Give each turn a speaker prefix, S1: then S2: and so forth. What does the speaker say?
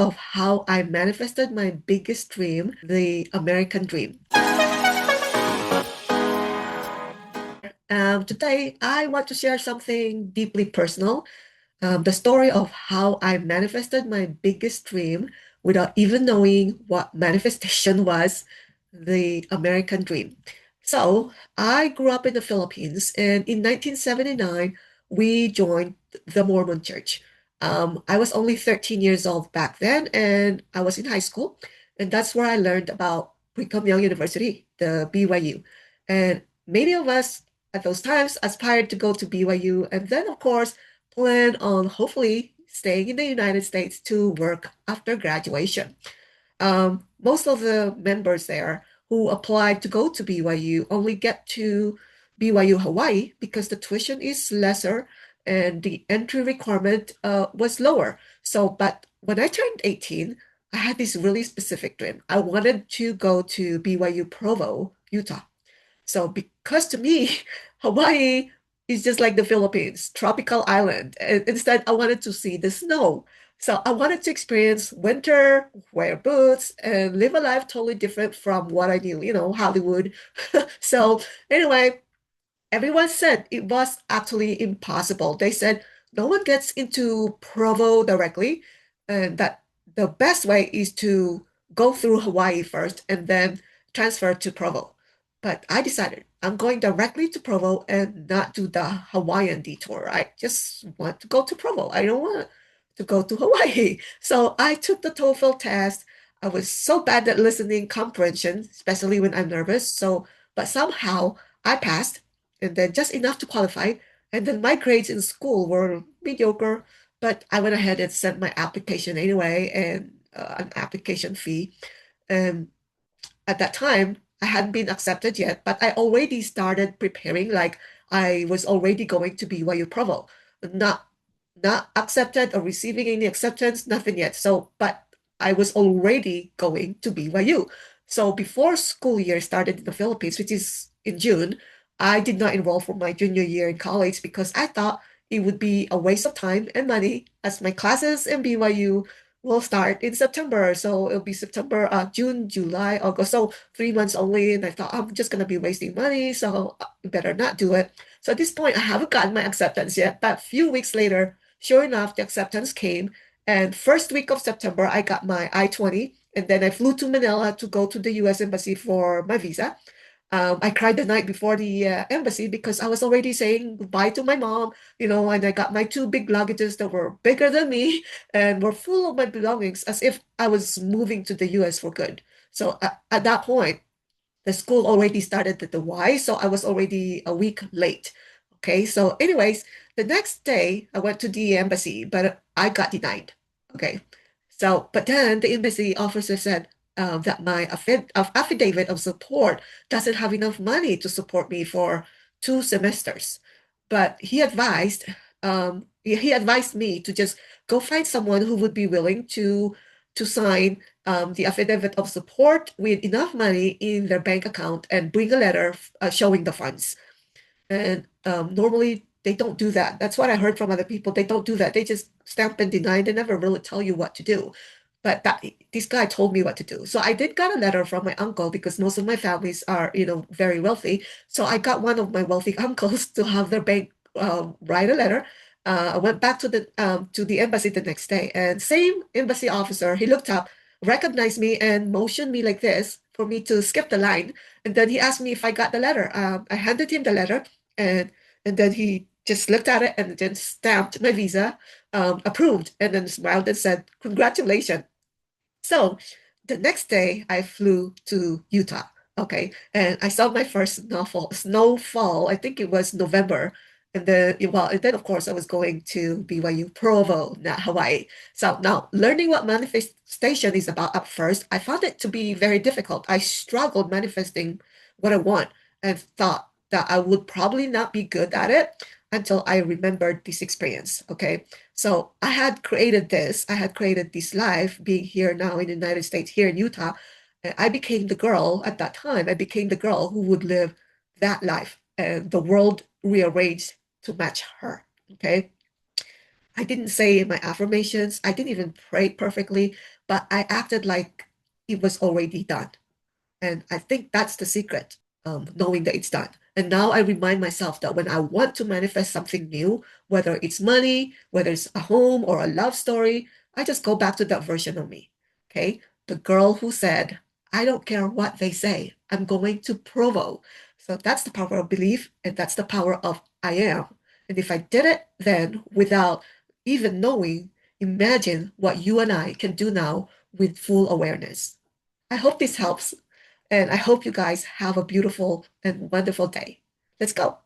S1: of how I manifested my biggest dream, the American dream. Today, I want to share something deeply personal, the story of how I manifested my biggest dream without even knowing what manifestation was, the American dream. So, I grew up in the Philippines, and in 1979, we joined the Mormon Church. I was only 13 years old back then, and I was in high school, and that's where I learned about Brigham Young University, the BYU. And many of us at those times aspired to go to BYU, and then, of course, plan on hopefully staying in the United States to work after graduation. Most of the members there who applied to go to BYU only get to BYU Hawaii because the tuition is lesser and the entry requirement was lower. So, but when I turned 18, I had this really specific dream. I wanted to go to BYU Provo, Utah. So because to me, Hawaii is just like the Philippines, tropical island. And instead, I wanted to see the snow. So I wanted to experience winter, wear boots, and live a life totally different from what I knew, Hollywood. So anyway, everyone said it was actually impossible. They said no one gets into Provo directly, and that the best way is to go through Hawaii first and then transfer to Provo. But I decided I'm going directly to Provo and not do the Hawaiian detour. I just want to go to Provo. I don't want to go to Hawaii. So I took the TOEFL test. I was so bad at listening comprehension, especially when I'm nervous. But somehow I passed and then just enough to qualify. And then my grades in school were mediocre, but I went ahead and sent my application anyway and an application fee. And at that time, I hadn't been accepted yet, but I already started preparing like I was already going to BYU Provo. Not not accepted or receiving any acceptance, nothing yet. So, but I was already going to BYU. So before school year started in the Philippines, which is in June, I did not enroll for my junior year in college because I thought it would be a waste of time and money as my classes in BYU will start in September. So it'll be September, June, July, August. So 3 months only. And I thought I'm just gonna be wasting money, so I better not do it. So at this point, I haven't gotten my acceptance yet. But a few weeks later, sure enough, the acceptance came. And first week of September, I got my I-20. And then I flew to Manila to go to the US Embassy for my visa. I cried the night before the embassy because I was already saying goodbye to my mom, and I got my two big luggages that were bigger than me and were full of my belongings as if I was moving to the US for good. So at that point, the school already started at the Y, so I was already a week late. Okay, so anyways, the next day I went to the embassy, but I got denied. Okay, so but then the embassy officer said that my affidavit of support doesn't have enough money to support me for 2 semesters. But he advised me to just go find someone who would be willing to sign the affidavit of support with enough money in their bank account and bring a letter showing the funds. And normally they don't do that. That's what I heard from other people. They don't do that. They just stamp and deny. They never really tell you what to do. But this guy told me what to do. So I did got a letter from my uncle because most of my families are, very wealthy. So I got one of my wealthy uncles to have their bank write a letter. I went back to the embassy the next day, and same embassy officer, he looked up, recognized me, and motioned me like this for me to skip the line. And then he asked me if I got the letter. I handed him the letter, and and then he just looked at it and then stamped my visa, approved, and then smiled and said, "Congratulations." So the next day, I flew to Utah. Okay, and I saw my first snowfall. Snowfall. I think it was November, and then of course I was going to BYU Provo, not Hawaii. So now learning what manifestation is about at first, I found it to be very difficult. I struggled manifesting what I want and thought that I would probably not be good at it until I remembered this experience. Okay, so I had created this life being here now in the United States, here in Utah. And I became the girl at that time. I became the girl who would live that life, and the world rearranged to match her. Okay. I didn't say my affirmations. I didn't even pray perfectly, but I acted like it was already done. And I think that's the secret, knowing that it's done. And now I remind myself that when I want to manifest something new, whether it's money, whether it's a home or a love story, I just go back to that version of me. Okay. The girl who said, I don't care what they say, I'm going to Provo. So that's the power of belief, and that's the power of I am. And if I did it then without even knowing, imagine what you and I can do now with full awareness. I hope this helps. And I hope you guys have a beautiful and wonderful day. Let's go.